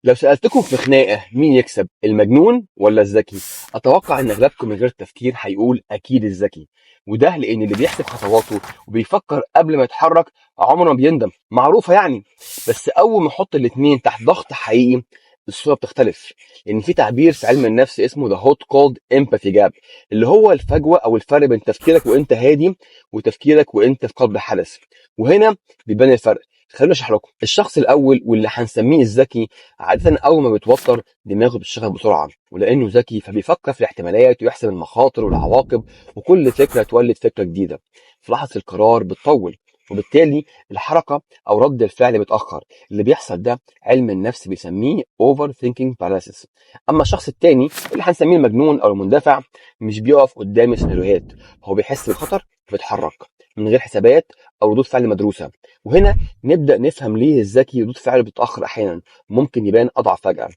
لو سألتكم في خناقة مين يكسب المجنون ولا الذكي، أتوقع إن أغلبكم من غير تفكير هيقول أكيد الذكي. وده لأن اللي بيحسب خطواته وبيفكر قبل ما يتحرك عمره ما بيندم، معروفة يعني. بس أول ما نحط الاتنين تحت ضغط حقيقي الصورة بتختلف. لأن في تعبير في علم النفس اسمه the hot cold empathy gap، اللي هو الفجوة أو الفرق بين تفكيرك وأنت هادي وتفكيرك وأنت في قلب الحدث. وهنا بيبان الفرق. خليني اشرح لكم. الشخص الاول واللي هنسميه الذكي عادة أول ما بيتوتر دماغه بتشتغل بسرعة، ولأنه ذكي فبيفكر في الاحتمالات ويحسب المخاطر والعواقب، وكل فكرة تولد فكرة جديدة. في لحظة القرار بتطول، وبالتالي الحركة أو رد الفعل بيتأخر. اللي بيحصل ده علم النفس بيسميه overthinking paralysis. أما الشخص التاني اللي هنسميه المجنون أو المندفع مش بيقف قدام السيناريوهات، هو بيحس بالخطر وبيتحرك من غير حسابات أو ردود فعل مدروسة. وهنا نبدأ نفهم ليه الذكي ردود فعله بتتأخر أحيانا، ممكن يبان أضعف فجأة.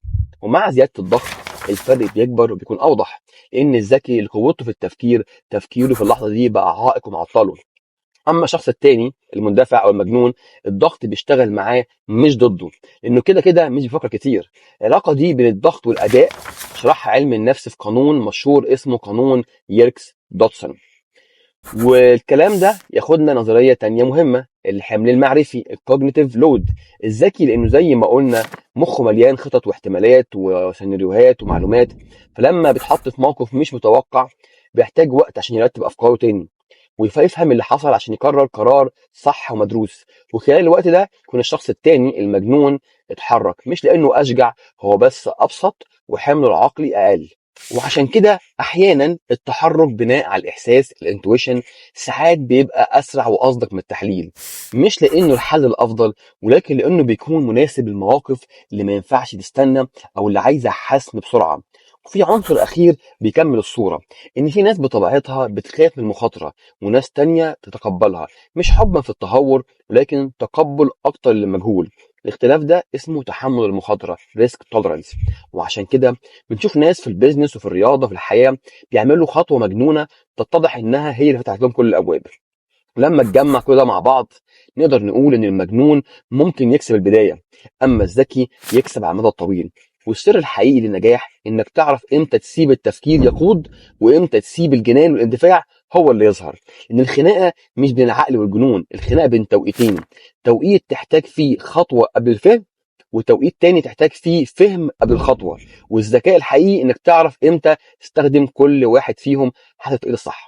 ومع زيادة الضغط الفرق بيكبر وبيكون أوضح، لأن الذكي اللي قوته في التفكير تفكيره في اللحظة دي بقى عائق ومعطله. أما الشخص التاني المندفع أو المجنون الضغط بيشتغل معاه مش ضده، لأنه كده كده مش بيفكر كتير. العلاقة دي بين الضغط والأداء شرحها علم النفس في قانون مشهور اسمه قانون ييركس دوتسون. والكلام ده ياخدنا نظرية تانية مهمة، الحمل المعرفي الكوجنيتيف لود. الذكي لأنه زي ما قلنا مخه مليان خطط واحتمالات وسيناريوهات ومعلومات، فلما بيتحط في موقف مش متوقع بيحتاج وقت عشان يرتب أفكاره تاني ويفهم اللي حصل عشان يقرر قرار صح ومدروس. وخلال الوقت ده يكون الشخص التاني المجنون اتحرك، مش لأنه أشجع، هو بس أبسط وحمله العقلي أقل. وعشان كده احيانا التحرك بناء على الاحساس الانتويشن ساعات بيبقى اسرع واصدق من التحليل، مش لانه الحل الافضل، ولكن لانه بيكون مناسب للمواقف اللي ما ينفعش تستنى او اللي عايزه حسم بسرعه. وفي عنصر اخير بيكمل الصوره، ان في ناس بطبيعتها بتخاف من المخاطره وناس تانية تتقبلها، مش حبا في التهور ولكن تقبل اكتر للمجهول. الاختلاف ده اسمه تحمل المخاطره ريسك توليرانس. وعشان كده بنشوف ناس في البيزنس وفي الرياضه في الحياه بيعملوا خطوه مجنونه تتضح انها هي اللي فتحت لهم كل الابواب. ولما نجمع كل ده مع بعض نقدر نقول ان المجنون ممكن يكسب البدايه، اما الذكي يكسب على المدى الطويل. والسر الحقيقي للنجاح انك تعرف امتى تسيب التفكير يقود وامتى تسيب الجنان والاندفاع هو اللي يظهر. ان الخناقه مش بين العقل والجنون، الخناقه بين توقيتين، توقيت تحتاج فيه خطوه قبل الفهم، وتوقيت تاني تحتاج فيه فهم قبل الخطوة. والذكاء الحقيقي انك تعرف امتى تستخدم كل واحد فيهم حسب التوقيت الصح.